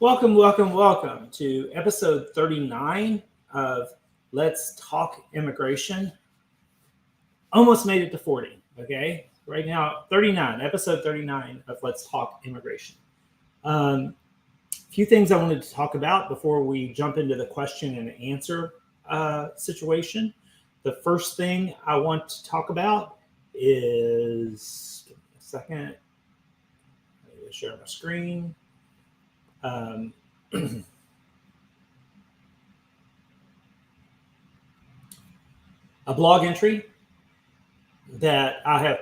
Welcome to episode 39 of Let's Talk Immigration. Almost made it to 40, okay? Right now, episode 39 of Let's Talk Immigration. A few things I wanted to talk about before we jump into the question and answer situation. The first thing I want to talk about is, give me a second, I'm going to share my screen. A blog entry that I have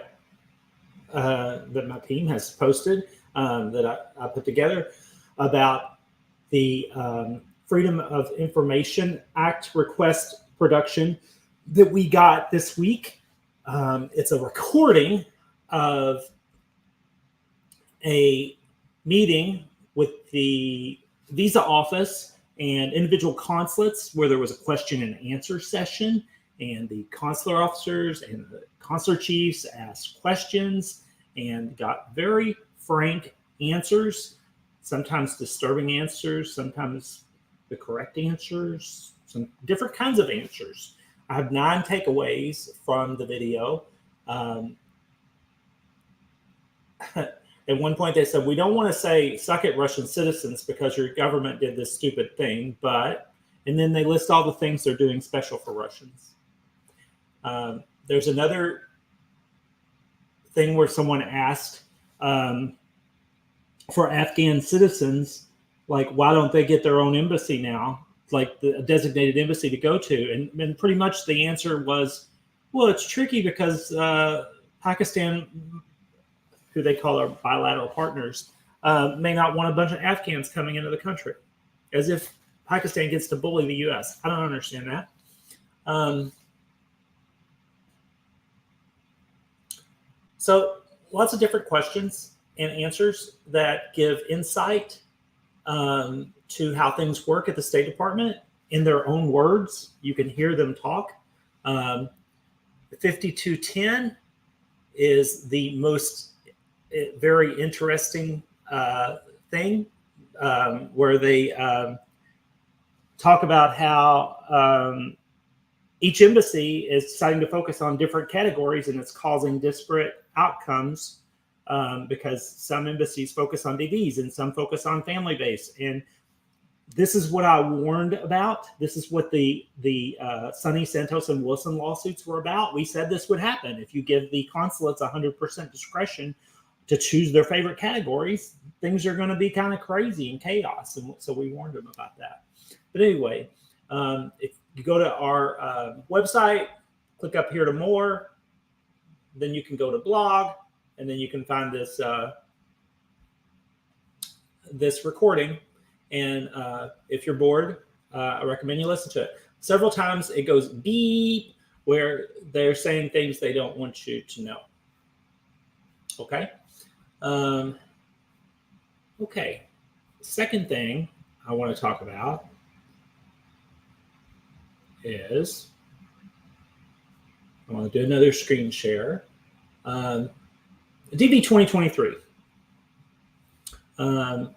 that my team has posted that I put together about the Freedom of Information Act request production that we got this week. It's a recording of a meeting with the visa office and individual consulates where there was a question and answer session, and the consular officers and the consular chiefs asked questions and got very frank answers, sometimes disturbing answers, sometimes the correct answers, some different kinds of answers. I have 9 takeaways from the video. At one point they said, we don't want to say suck it Russian citizens because your government did this stupid thing, and then they list all the things they're doing special for Russians. There's another thing where someone asked for Afghan citizens, like, why don't they get their own embassy now, like the designated embassy to go to? And pretty much the answer was, well, it's tricky because Pakistan, who they call our bilateral partners, may not want a bunch of Afghans coming into the country, as if Pakistan gets to bully the U.S. I don't understand that. So lots of different questions and answers that give insight to how things work at the State Department in their own words. You can hear them talk. 5210 is the most very interesting thing where they talk about how each embassy is deciding to focus on different categories, and it's causing disparate outcomes because some embassies focus on DVs and some focus on family base. And this is what I warned about. This is what the Sonny, Santos, and Wilson lawsuits were about. We said this would happen. If you give the consulates 100% discretion to choose their favorite categories, things are going to be kind of crazy and chaos. And so we warned them about that. But anyway, if you go to our website, click up here to more, then you can go to blog, and then you can find this this recording. And if you're bored, I recommend you listen to it. Several times it goes beep, where they're saying things they don't want you to know. Okay. Okay. Second thing I want to talk about is, I want to do another screen share. DV 2023. It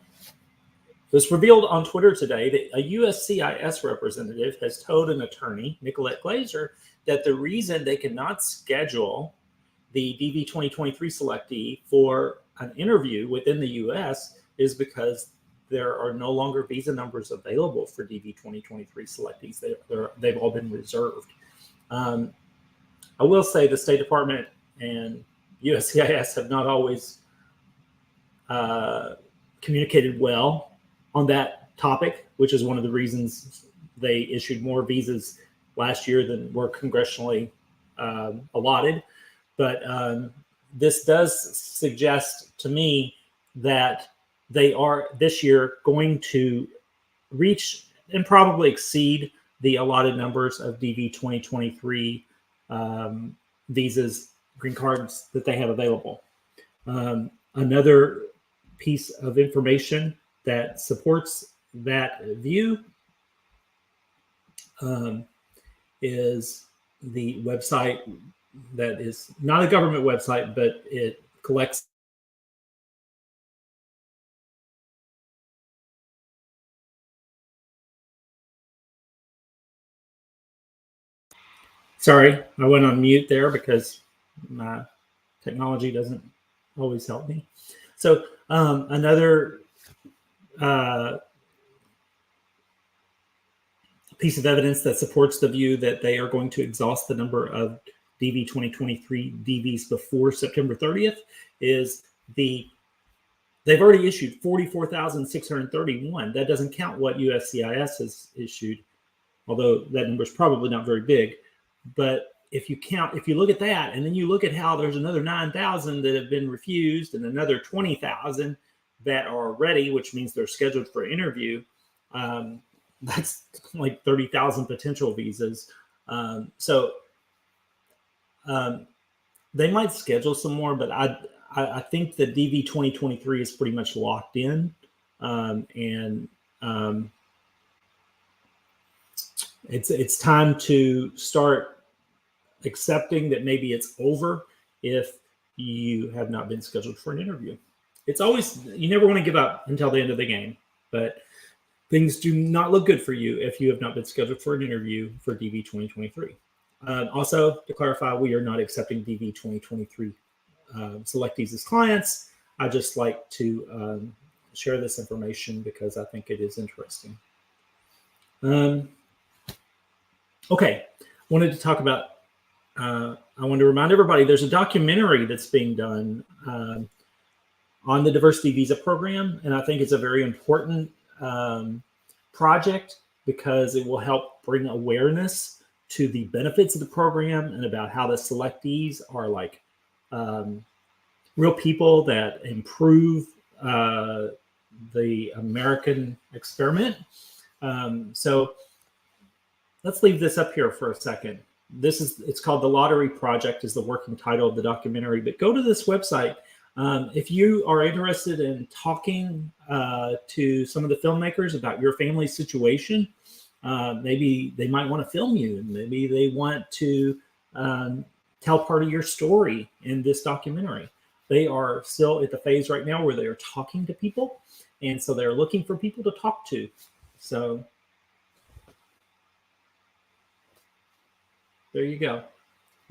was revealed on Twitter today that a USCIS representative has told an attorney, Nicolette Glazer, that the reason they cannot schedule the DV 2023 selectee for an interview within the U.S. is because there are no longer visa numbers available for DV 2023 selectees. They've all been reserved. I will say the State Department and USCIS have not always communicated well on that topic, which is one of the reasons they issued more visas last year than were congressionally allotted. But this does suggest to me that they are this year going to reach and probably exceed the allotted numbers of DV 2023 visas, green cards that they have available. Another piece of information that supports that view is the website that is not a government website, but it collects Sorry, I went on mute there because my technology doesn't always help me. So another piece of evidence that supports the view that they are going to exhaust the number of DV 2023 DVs before September 30th is they've already issued 44,631. That doesn't count what USCIS has issued, although that number is probably not very big. But if you look at that, and then you look at how there's another 9,000 that have been refused and another 20,000 that are ready, which means they're scheduled for interview, that's like 30,000 potential visas. They might schedule some more, but I think the DV 2023 is pretty much locked in. It's time to start accepting that maybe it's over if you have not been scheduled for an interview. It's always, you never want to give up until the end of the game, but things do not look good for you if you have not been scheduled for an interview for DV 2023. Also, to clarify, we are not accepting DV 2023 selectees as clients. I just like to share this information because I think it is interesting. Okay, wanted to talk about, I wanted to remind everybody there's a documentary that's being done on the diversity visa program, and I think it's a very important project because it will help bring awareness to the benefits of the program and about how the selectees are like real people that improve the American experiment. So let's leave this up here for a second. It's called The Lottery Project is the working title of the documentary, but go to this website. If you are interested in talking to some of the filmmakers about your family situation, maybe they might want to film you, and maybe they want to tell part of your story in this documentary. They are still at the phase right now where they are talking to people, and so they're looking for people to talk to. So there you go.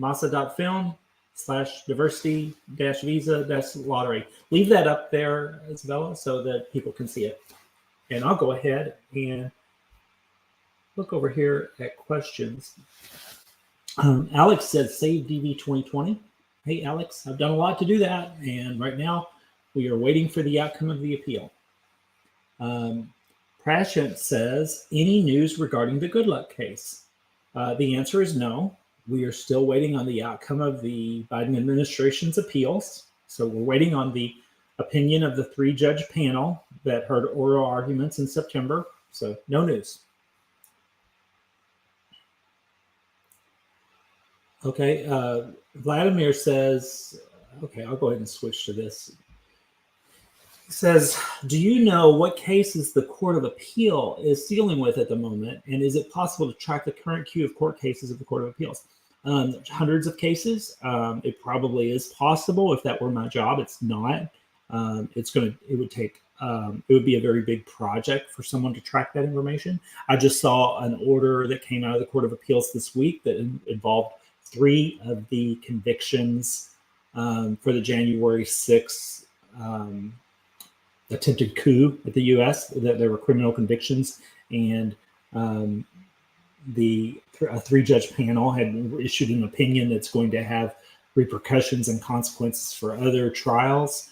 masa.film/diversity-visa-lottery. Leave that up there, Isabella, so that people can see it. And I'll go ahead and look over here at questions. Alex says, save DV 2020. Hey, Alex, I've done a lot to do that. And right now, we are waiting for the outcome of the appeal. Prashant says, any news regarding the Good Luck case? The answer is no. We are still waiting on the outcome of the Biden administration's appeals. So we're waiting on the opinion of the 3-judge panel that heard oral arguments in September. So no news. Okay, Vladimir says, okay, I'll go ahead and switch to this. He says, do you know what cases the Court of Appeal is dealing with at the moment? And is it possible to track the current queue of court cases of the Court of Appeals? Hundreds of cases. It probably is possible. If that were my job, it's not. It would be a very big project for someone to track that information. I just saw an order that came out of the Court of Appeals this week that involved 3 of the convictions for the January 6th attempted coup at the U.S. That there were criminal convictions, and a 3-judge panel had issued an opinion that's going to have repercussions and consequences for other trials.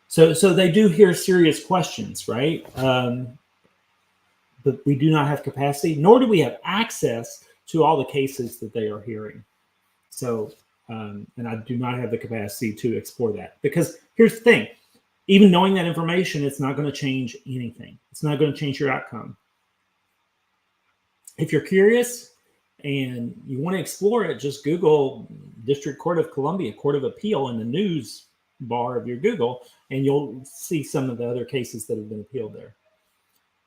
So they do hear serious questions, right? But we do not have capacity, nor do we have access to all the cases that they are hearing. So, and I do not have the capacity to explore that, because here's the thing. Even knowing that information, it's not going to change anything. It's not going to change your outcome. If you're curious and you want to explore it, just Google District Court of Columbia, Court of Appeal in the news bar of your Google, and you'll see some of the other cases that have been appealed there.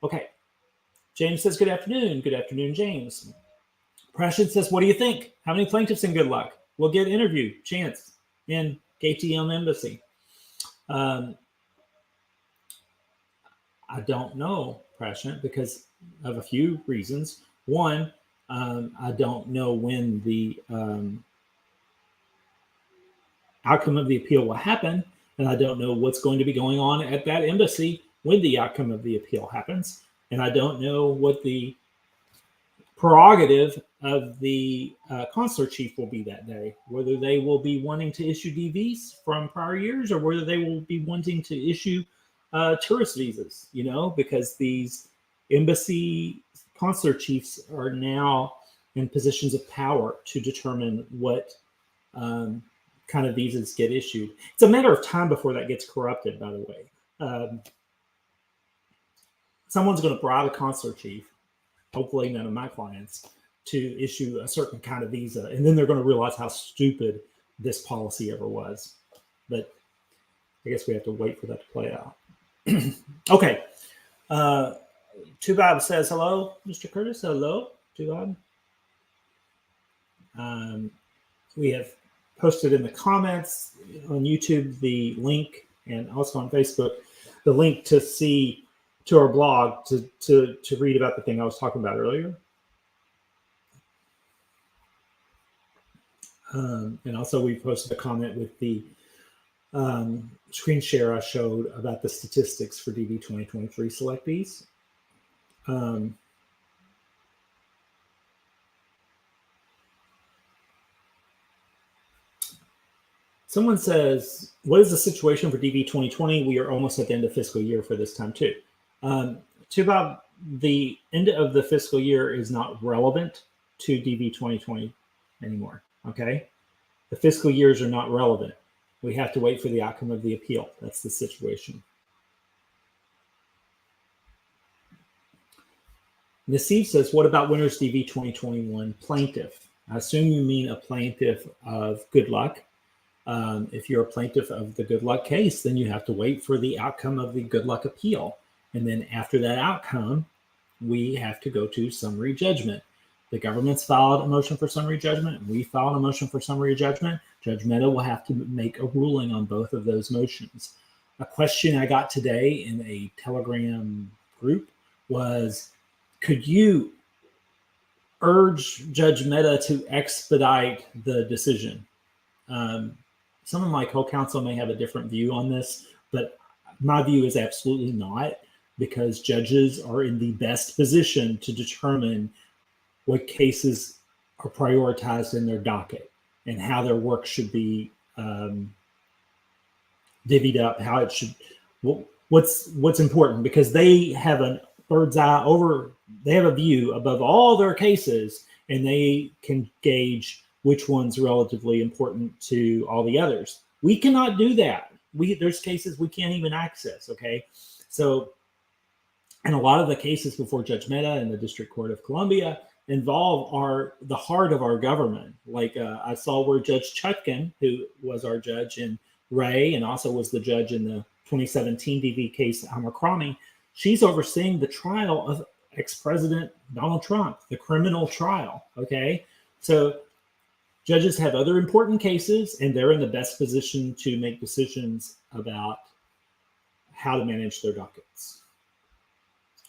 Okay. James says, good afternoon. Good afternoon, James. Prashant says, what do you think? How many plaintiffs in Good Luck will get interview chance in KTM Embassy? I don't know, Prashant, because of a few reasons. One, I don't know when the outcome of the appeal will happen, and I don't know what's going to be going on at that embassy when the outcome of the appeal happens, and I don't know what the prerogative of the consular chief will be that day, whether they will be wanting to issue DVs from prior years or whether they will be wanting to issue tourist visas, because these embassy consular chiefs are now in positions of power to determine what kind of visas get issued. It's a matter of time before that gets corrupted, by the way. Someone's going to bribe a consular chief, hopefully none of my clients, to issue a certain kind of visa. And then they're going to realize how stupid this policy ever was. But I guess we have to wait for that to play out. Okay. Tubab says, hello, Mr. Curtis. Hello, Tubab. We have posted in the comments on YouTube the link, and also on Facebook, the link to our blog to read about the thing I was talking about earlier. And also we posted a comment with the screen share I showed about the statistics for DV 2023 selectees. Someone says, what is the situation for DV 2020? We are almost at the end of fiscal year for this time too. Tubab, the end of the fiscal year is not relevant to DV 2020 anymore, okay? The fiscal years are not relevant. We have to wait for the outcome of the appeal. That's the situation. Nassif says, what about Winners DV 2021 plaintiff? I assume you mean a plaintiff of good luck. If you're a plaintiff of the good luck case, then you have to wait for the outcome of the good luck appeal. And then after that outcome, we have to go to summary judgment. The government's filed a motion for summary judgment. We filed a motion for summary judgment. Judge Mehta will have to make a ruling on both of those motions. A question I got today in a Telegram group was, could you urge Judge Mehta to expedite the decision? Some of my co-counsel may have a different view on this, but my view is absolutely not, because judges are in the best position to determine what cases are prioritized in their docket and how their work should be divvied up, how it should, what's important, because they have a bird's eye over, they have a view above all their cases, and they can gauge which one's relatively important to all the others. We cannot do that. There's cases we can't even access, okay? So, and a lot of the cases before Judge Mehta and the District Court of Columbia involve the heart of our government. Like I saw where Judge Chutkan, who was our judge in Ray and also was the judge in the 2017 DV case Amakrami, she's overseeing the trial of ex-president Donald Trump, the criminal trial, okay? So judges have other important cases, and they're in the best position to make decisions about how to manage their dockets.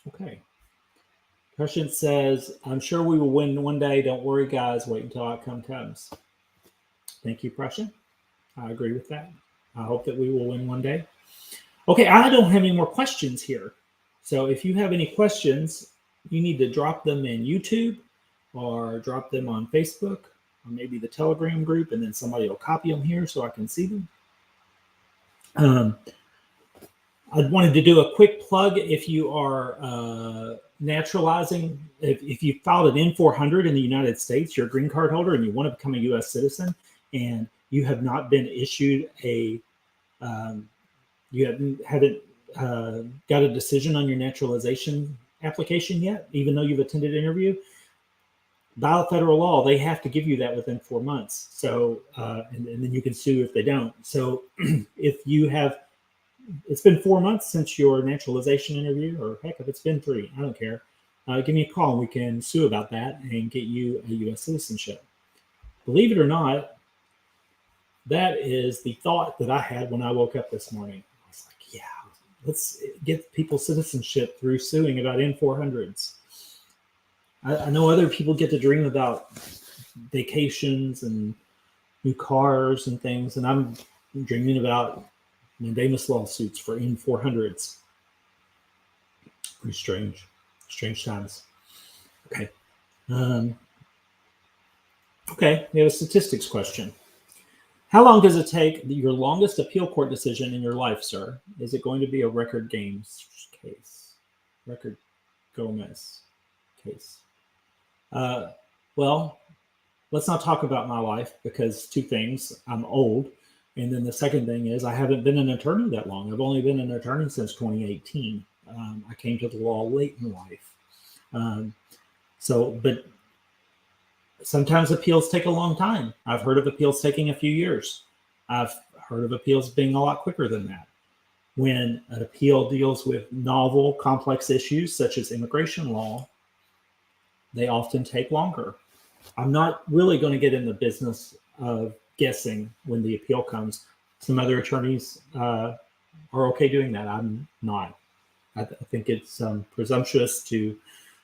Okay. Question says, I'm sure we will win one day. Don't worry, guys. Wait until outcome comes. Thank you, Prussian. I agree with that. I hope that we will win one day. Okay, I don't have any more questions here. So if you have any questions, you need to drop them in YouTube or drop them on Facebook or maybe the Telegram group, and then somebody will copy them here so I can see them. I wanted to do a quick plug. If you are naturalizing, if you filed an N-400 in the United States, you're a green card holder and you want to become a U.S. citizen, and you have not been issued you haven't got a decision on your naturalization application yet, even though you've attended an interview, by federal law, they have to give you that within 4 months. So, and then you can sue if they don't. So if you have, it's been 4 months since your naturalization interview, or heck, if it's been 3, I don't care. Give me a call and we can sue about that and get you a U.S. citizenship. Believe it or not, that is the thought that I had when I woke up this morning. I was like, yeah, let's get people citizenship through suing about N-400s. I know other people get to dream about vacations and new cars and things, and I'm dreaming about mandamus lawsuits for M400s. Pretty strange times. Okay. Okay, we have a statistics question. How long does it take your longest appeal court decision in your life, sir? Is it going to be a record games case? Record Gomez case? Well, let's not talk about my life, because two things: I'm old, and then the second thing is I haven't been an attorney that long. I've only been an attorney since 2018. I came to the law late in life. But sometimes appeals take a long time. I've heard of appeals taking a few years. I've heard of appeals being a lot quicker than that. When an appeal deals with novel, complex issues such as immigration law, they often take longer. I'm not really going to get in the business of guessing when the appeal comes. Some other attorneys are okay doing that. I'm not. I think it's presumptuous to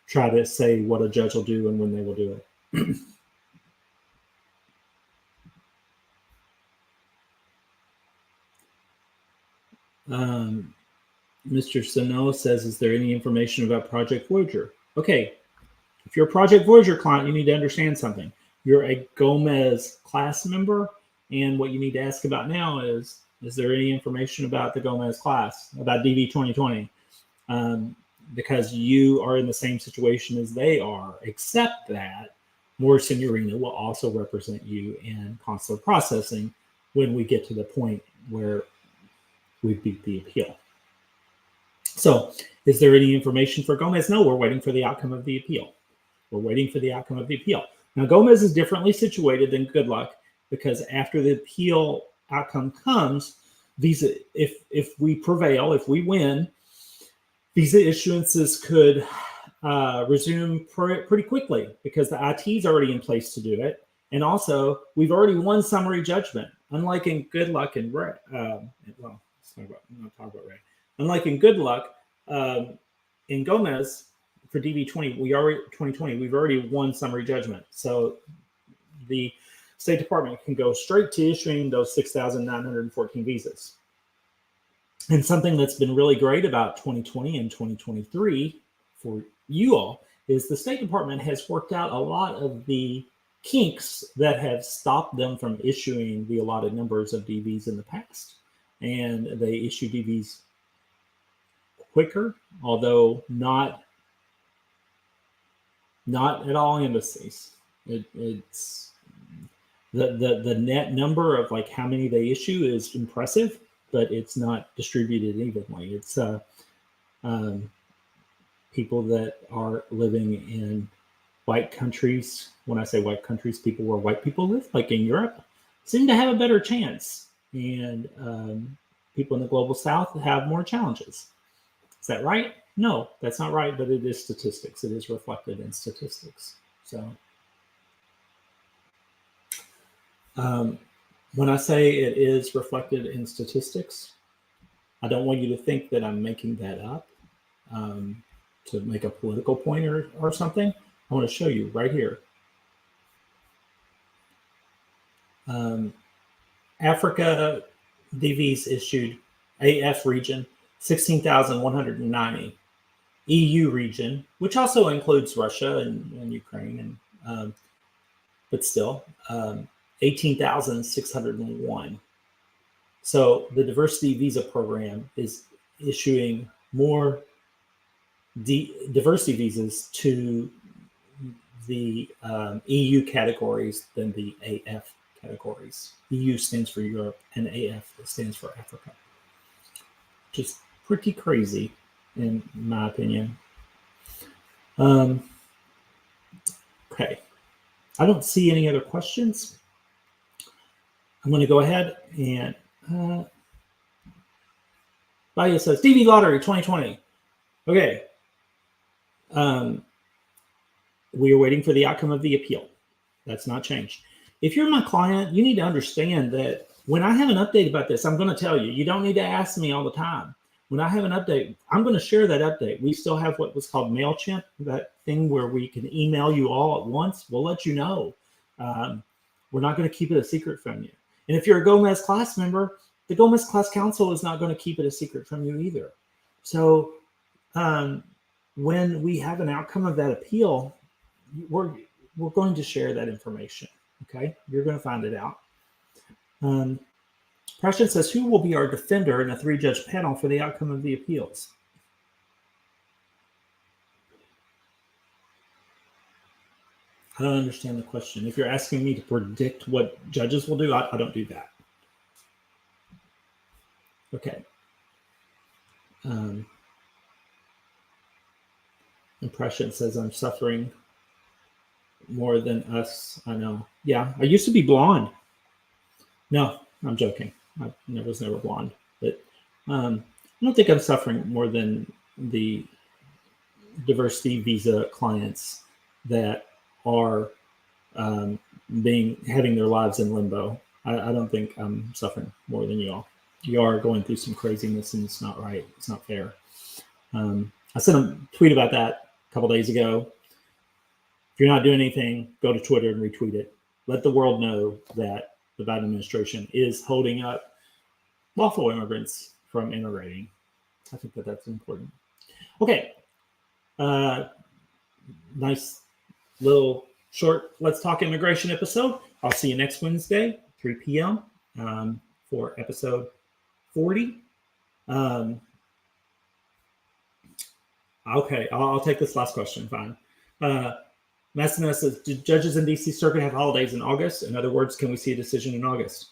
try to say what a judge will do and when they will do it. Mr. Sano says, is there any information about Project Voyager? Okay, if you're a Project Voyager client, you need to understand something. You're a Gomez class member, and what you need to ask about now is there any information about the Gomez class, about DV 2020? Because you are in the same situation as they are, except that Morrison Urena will also represent you in consular processing when we get to the point where we beat the appeal. So, is there any information for Gomez? No, we're waiting for the outcome of the appeal. We're waiting for the outcome of the appeal. Now, Gomez is differently situated than Good Luck, because after the appeal outcome comes, visa, if we prevail, if we win, visa issuances could resume pretty quickly, because the IT is already in place to do it. And also, we've already won summary judgment. Unlike in Good Luck and Ray, unlike in Good Luck, in Gomez for DV20, we've already won summary judgment. So the State Department can go straight to issuing those 6,914 visas. And something that's been really great about 2020 and 2023 for you all is the State Department has worked out a lot of the kinks that have stopped them from issuing the allotted numbers of DVs in the past. And they issue DVs quicker, although not at all embassies. It's the net number of like how many they issue is impressive, but it's not distributed evenly. It's people that are living in white countries. When I say white countries, people where white people live, like in Europe, seem to have a better chance. And people in the global south have more challenges. Is that right? No, that's not right, but it is statistics. It is reflected in statistics. So when I say it is reflected in statistics, I don't want you to think that I'm making that up to make a political point or something. I want to show you right here. Africa DVs issued, AF region, 16,190. EU region, which also includes Russia and Ukraine, and but still, 18,601. So the diversity visa program is issuing more diversity visas to the EU categories than the AF categories. EU stands for Europe and AF stands for Africa. Just pretty crazy, in my opinion. Okay, I don't see any other questions. I'm going to go ahead and Baya says DV Lottery 2020. Okay. We are waiting for the outcome of the appeal. That's not changed. If you're my client, you need to understand that when I have an update about this, I'm going to tell you. You don't need to ask me all the time. When I have an update, I'm going to share that update. We still have what was called MailChimp, that thing where we can email you all at once, we'll let you know. We're not going to keep it a secret from you. And if you're a Gomez class member, the Gomez Class Council is not going to keep it a secret from you either. So when we have an outcome of that appeal, we're going to share that information. Okay, you're going to find it out. Preston says, who will be our defender in a 3-judge panel for the outcome of the appeals? I don't understand the question. If you're asking me to predict what judges will do, I don't do that. Okay. Impression says, I'm suffering more than us. I know. Yeah, I used to be blonde. No, I'm joking. I was never blonde. But I don't think I'm suffering more than the diversity visa clients that are having their lives in limbo. I don't think I'm suffering more than you all. You are going through some craziness, and it's not right. It's not fair. I sent a tweet about that a couple days ago. If you're not doing anything, go to Twitter and retweet it. Let the world know that the Biden administration is holding up lawful immigrants from immigrating. I think that that's important. Okay. Nice little short Let's Talk Immigration episode. I'll see you next Wednesday, 3 p.m. For episode 40. Okay, I'll take this last question. Fine. Messina says, do judges in D.C. Circuit have holidays in August? In other words, can we see a decision in August?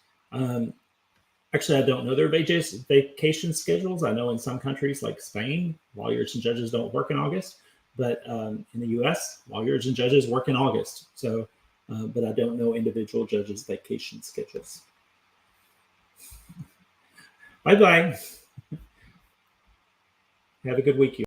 Actually, I don't know their vacation schedules. I know in some countries like Spain, lawyers and judges don't work in August. But in the U.S., lawyers and judges work in August. So, but I don't know individual judges' vacation schedules. Bye-bye. Have a good week, you.